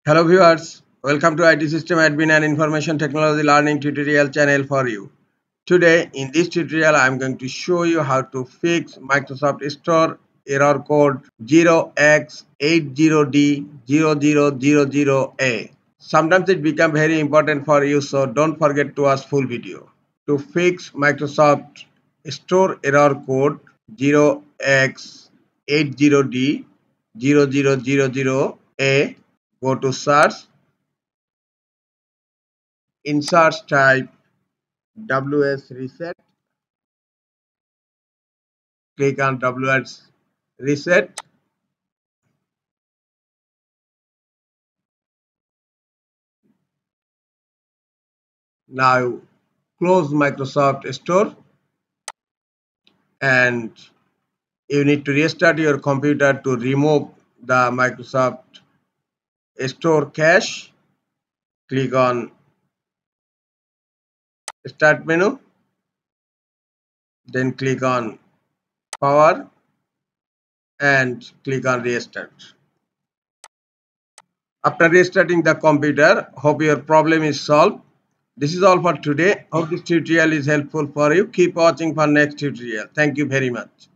Hello viewers, welcome to IT System Admin and Information Technology Learning tutorial channel for you. Today in this tutorial I am going to show you how to fix Microsoft Store error code 0X80D0000A. Sometimes it becomes very important for you, so don't forget to watch full video. To fix Microsoft Store error code 0X80D0000A, go to search, in search type WS reset, click on WS reset. Now close Microsoft Store and you need to restart your computer to remove the Microsoft Store cache. Click on Start menu, then click on Power and click on Restart. After restarting the computer, hope your problem is solved. This is all for today. Hope this tutorial is helpful for you. Keep watching for next tutorial. Thank you very much.